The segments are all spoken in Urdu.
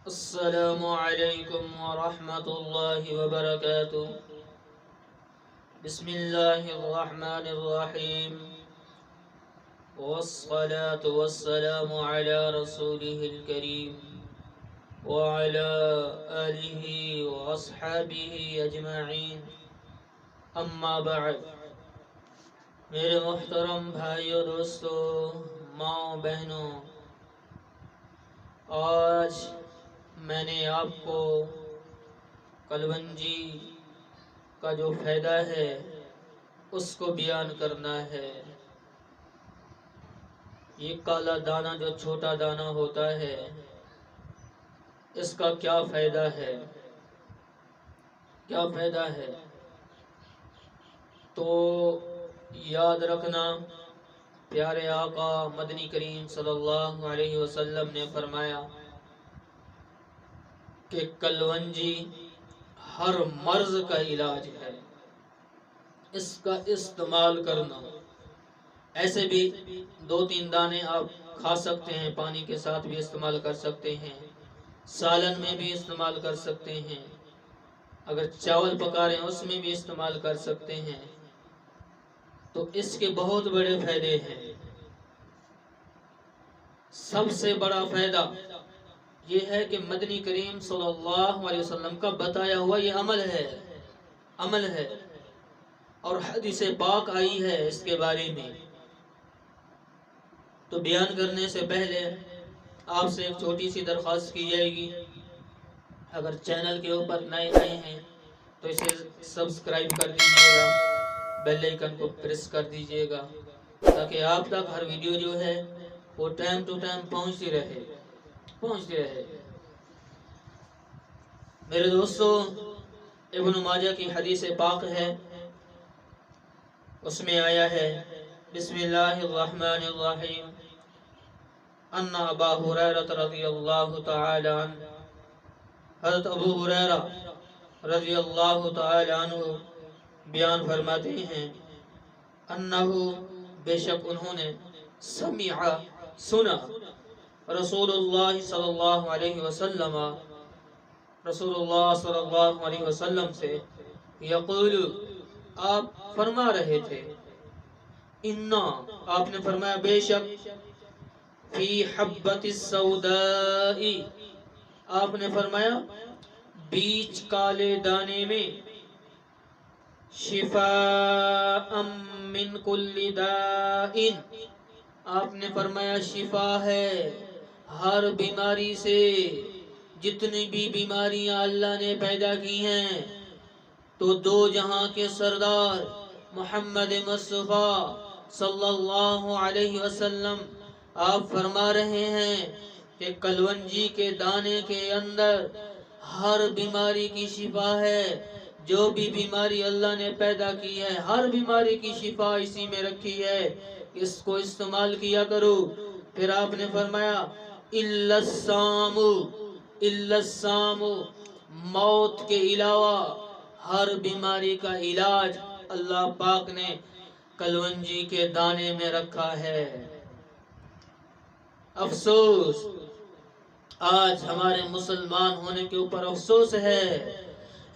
السلام علیکم ورحمۃ اللہ وبرکاتہ۔ بسم اللہ الرحمن الرحیم، والصلاة والسلام علی رسولہ الکریم وعلی آلہ واصحابہ اجمعین، اما بعد۔ میرے محترم بھائیو، دوستو، ماں بہنوں، آج میں نے آپ کو کلونجی کا جو فائدہ ہے اس کو بیان کرنا ہے۔ یہ کالا دانہ جو چھوٹا دانہ ہوتا ہے، اس کا کیا فائدہ ہے، کیا فائدہ ہے؟ تو یاد رکھنا، پیارے آقا مدنی کریم صلی اللہ علیہ وسلم نے فرمایا کہ کلونجی ہر مرض کا علاج ہے، اس کا استعمال کرنا۔ ایسے بھی 2-3 دانے آپ کھا سکتے ہیں، پانی کے ساتھ بھی استعمال کر سکتے ہیں، سالن میں بھی استعمال کر سکتے ہیں، اگر چاول پکا رہے ہیں اس میں بھی استعمال کر سکتے ہیں۔ تو اس کے بہت بڑے فائدے ہیں۔ سب سے بڑا فائدہ یہ ہے کہ مدنی کریم صلی اللہ علیہ وسلم کا بتایا ہوا یہ عمل ہے، اور حدیث پاک آئی ہے اس کے بارے میں۔ تو بیان کرنے سے پہلے آپ سے ایک چھوٹی سی درخواست کی جائے گی، اگر چینل کے اوپر نئے آئے ہیں تو اسے سبسکرائب کر دیجیے گا، بیل آئیکن کو پریس کر دیجیے گا، تاکہ آپ تک ہر ویڈیو جو ہے وہ ٹائم ٹو ٹائم پہنچتی رہے۔ میرے دوستو، ابن ماجہ کی حدیث پاک ہے، اس میں آیا ہے بسم اللہ الرحمن الرحیم، ان ابا ہریرہ رضی اللہ تعالی عنہ، حضرت ابو ہریرہ رضی اللہ تعالی عنہ بیان فرماتے ہیں، انہو بے شک انہوں نے سنا رسول اللہ صلی اللہ علیہ وسلم، رسول اللہ صلی اللہ علیہ وسلم سے یقول، آپ فرما رہے تھے، انا، آپ نے فرمایا بے شک، فی حبۃ السوداء، آپ نے فرمایا بیچ کالے دانے میں، شفاء من کل داء، آپ نے فرمایا شفا ہے ہر بیماری سے۔ جتنی بھی بیماریاں اللہ نے پیدا کی ہیں، تو دو جہاں کے سردار محمد مصطفیٰ صلی اللہ علیہ وسلم آپ فرما رہے ہیں کہ کلونجی کے دانے کے اندر ہر بیماری کی شفا ہے۔ جو بھی بیماری اللہ نے پیدا کی ہے، ہر بیماری کی شفا اسی میں رکھی ہے، اس کو استعمال کیا کرو۔ پھر آپ نے فرمایا الا السام، الا السام، موت کے علاوہ ہر بیماری کا علاج اللہ پاک نے کلونجی کے دانے میں رکھا ہے۔ افسوس، آج ہمارے مسلمان ہونے کے اوپر افسوس ہے۔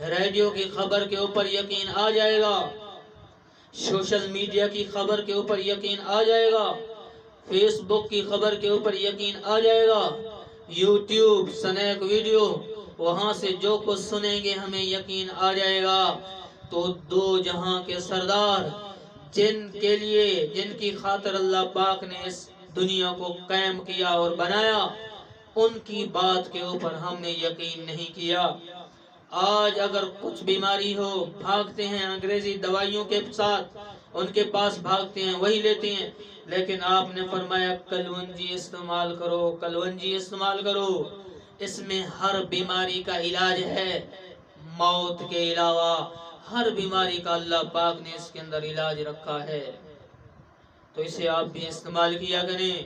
ریڈیو کی خبر کے اوپر یقین آ جائے گا، سوشل میڈیا کی خبر کے اوپر یقین آ جائے گا، فیس بک کی خبر کے اوپر یقین آ جائے گا، یوٹیوب سنیک ویڈیو، وہاں سے جو کچھ سنیں گے ہمیں یقین آ جائے گا۔ تو دو جہاں کے سردار، جن کے لیے، جن کی خاطر اللہ پاک نے اس دنیا کو قائم کیا اور بنایا، ان کی بات کے اوپر ہم نے یقین نہیں کیا۔ آج اگر کچھ بیماری ہو، بھاگتے ہیں انگریزی دوائیوں کے ساتھ، ان کے پاس بھاگتے ہیں، وہی لیتے ہیں۔ لیکن آپ نے فرمایا کلونجی استعمال کرو، کلونجی استعمال کرو، اس میں ہر بیماری کا علاج ہے۔ موت کے علاوہ ہر بیماری کا اللہ پاک نے اس کے اندر علاج رکھا ہے، تو اسے آپ بھی استعمال کیا کریں۔